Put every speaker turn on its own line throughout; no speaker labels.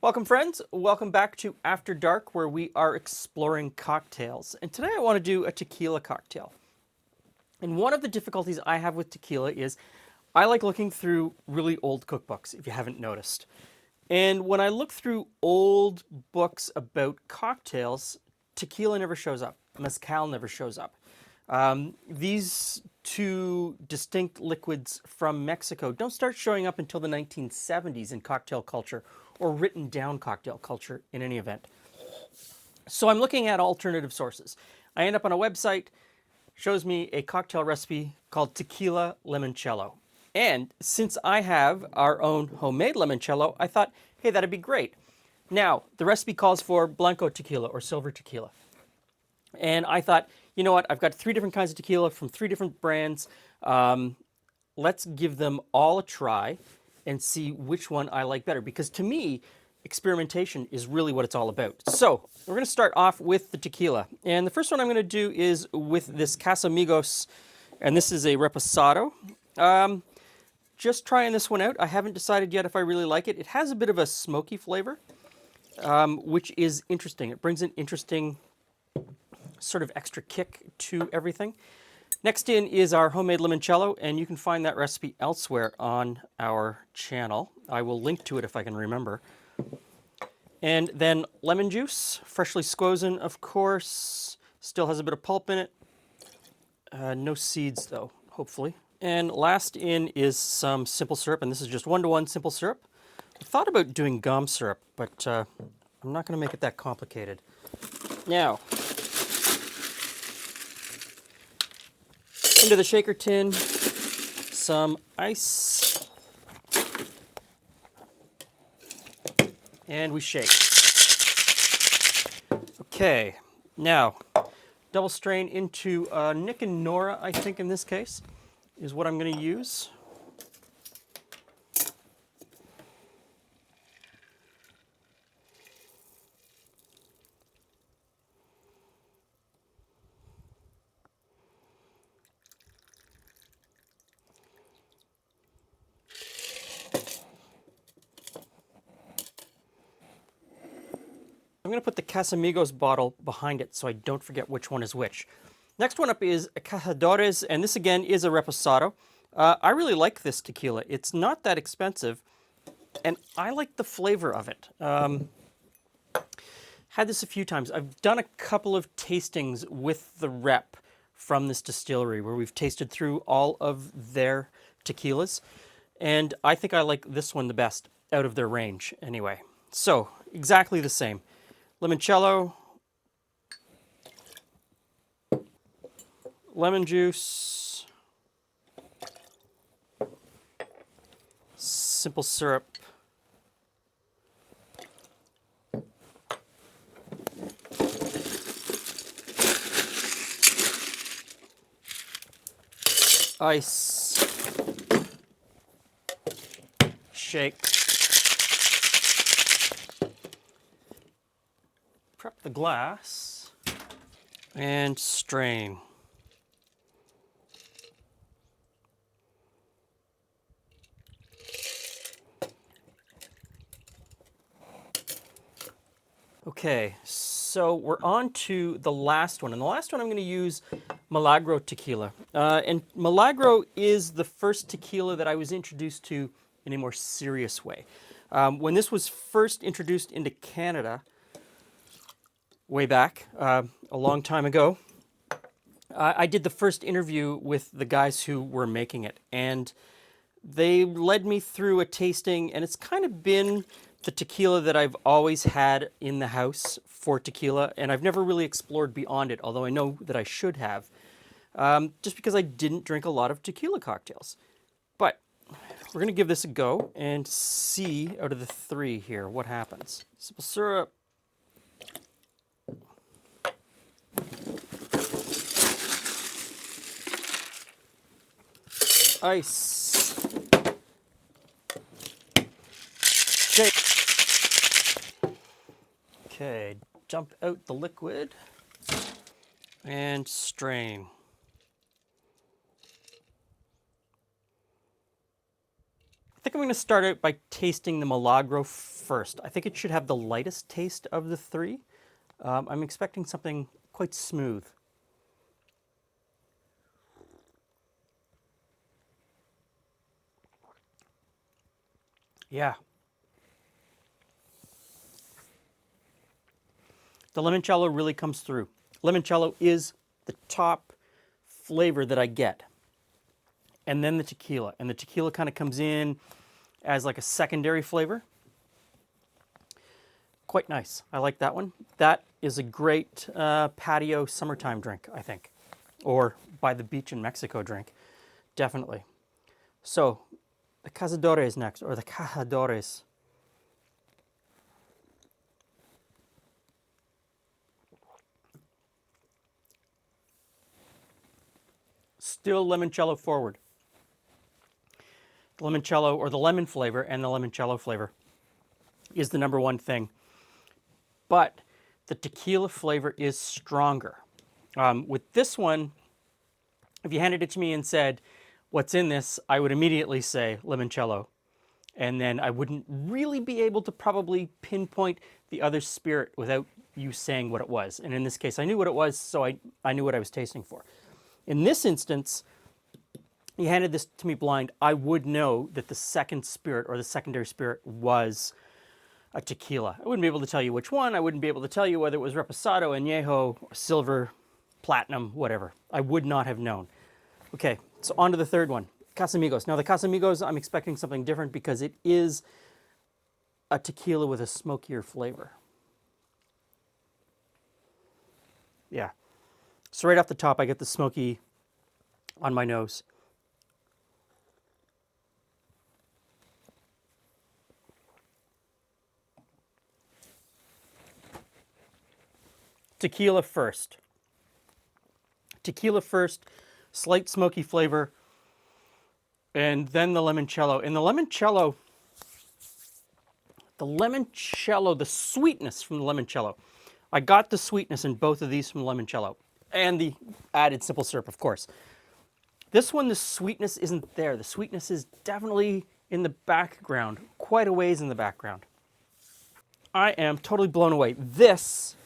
Welcome friends, welcome back to After Dark where we are exploring cocktails. And today I want to do a tequila cocktail. And one of the difficulties I have with tequila is I like looking through really old cookbooks, if you haven't noticed. And when I look through old books about cocktails, tequila never shows up, mezcal never shows up. These two distinct liquids from Mexico don't start showing up until the 1970s in cocktail culture, or written down cocktail culture in any event. So I'm looking at alternative sources. I end up on a website, shows me a cocktail recipe called Tequila Limoncello. And since I have our own homemade limoncello, I thought, hey, that'd be great. Now, the recipe calls for blanco tequila or silver tequila. And I thought, you know what, I've got 3 different kinds of tequila from 3 different brands. Let's give them all a try and see which one I like better. Because to me, experimentation is really what it's all about. So we're going to start off with the tequila. And the first one I'm going to do is with this Casamigos. And this is a Reposado. Just trying this one out. I haven't decided yet if I really like it. It has a bit of a smoky flavor, which is interesting. It brings an interesting sort of extra kick to everything. Next in is our homemade limoncello, and you can find that recipe elsewhere on our channel. I will link to it if I can remember. And then lemon juice, freshly squozen, of course. Still has a bit of pulp in it. No seeds, though, hopefully. And last in is some simple syrup, and this is just 1-to-1 simple syrup. I thought about doing gum syrup, but I'm not going to make it that complicated. Now, into the shaker tin, some ice, and we shake. Okay, now double strain into Nick and Nora, I think in this case, is what I'm going to use. I'm going to put the Casamigos bottle behind it so I don't forget which one is which. Next one up is a Cazadores, and this again is a Reposado. I really like this tequila. It's not that expensive, and I like the flavor of it. Had this a few times. I've done a couple of tastings with the rep from this distillery where we've tasted through all of their tequilas, and I think I like this one the best out of their range anyway. So, exactly the same. Limoncello, lemon juice, simple syrup, ice, shake, prep the glass, and strain. Okay, so we're on to the last one. And the last one I'm going to use Malro tequila. And Malro is the first tequila that I was introduced to in a more serious way. When this was first introduced into Canada, way back, a long time ago, I did the first interview with the guys who were making it. And they led me through a tasting, and it's kind of been the tequila that I've always had in the house for tequila, and I've never really explored beyond it, although I know that I should have, just because I didn't drink a lot of tequila cocktails. But we're going to give this a go and see out of the 3 here what happens. Simple syrup. Ice. Shake. Okay, dump out the liquid and strain. think I'm going to start out by tasting the Malro first. I think it should have the lightest taste of the three. I'm expecting something quite smooth. Yeah. The limoncello really comes through. Limoncello is the top flavor that I get. And then the tequila. And the tequila kind of comes in as like a secondary flavor. Quite nice. I like that one. That is a great patio summertime drink, I think. Or by the beach in Mexico drink. Definitely. So, the Cazadores next, or the Cazadores. Still limoncello forward. The limoncello, or the lemon flavor, and the limoncello flavor is the number one thing. But the tequila flavor is stronger. With this one, if you handed it to me and said, what's in this, I would immediately say limoncello. And then I wouldn't really be able to probably pinpoint the other spirit without you saying what it was. And in this case, I knew what it was, so I knew what I was tasting for. In this instance, you handed this to me blind, I would know that the second spirit or the secondary spirit was a tequila. I wouldn't be able to tell you which one. I wouldn't be able to tell you whether it was reposado, añejo, silver, platinum, whatever. I would not have known. Okay, so on to the third one, Casamigos. Now the Casamigos, I'm expecting something different because it is a tequila with a smokier flavor. Yeah. So right off the top, I get the smoky on my nose. Tequila first. Tequila first, slight smoky flavor, and then the limoncello. And the limoncello, the sweetness from the limoncello. I got the sweetness in both of these from the limoncello, and the added simple syrup, of course. This one, the sweetness isn't there. The sweetness is definitely in the background, quite a ways in the background. I am totally blown away. This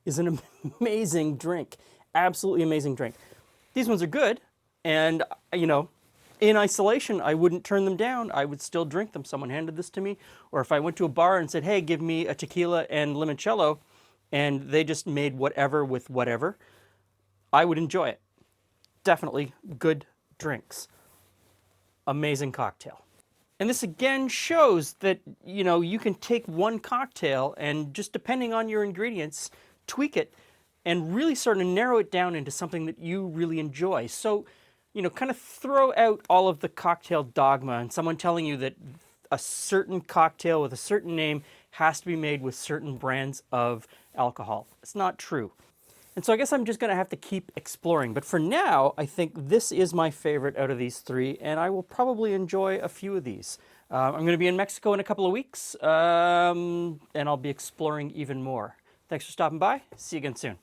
is an amazing drink. Absolutely amazing drink. These ones are good, and you know, in isolation, I wouldn't turn them down. I would still drink them. Someone handed this to me, or if I went to a bar and said, hey, give me a tequila and limoncello, and they just made whatever with whatever, I would enjoy it. Definitely good drinks. Amazing cocktail. And this again shows that, you know, you can take one cocktail and just depending on your ingredients, tweak it and really sort of narrow it down into something that you really enjoy. So, you know, kind of throw out all of the cocktail dogma and someone telling you that a certain cocktail with a certain name has to be made with certain brands of alcohol. It's not true. And so I guess I'm just going to have to keep exploring. But for now, I think this is my favorite out of these three, and I will probably enjoy a few of these. I'm going to be in Mexico in a couple of weeks, and I'll be exploring even more. Thanks for stopping by. See you again soon.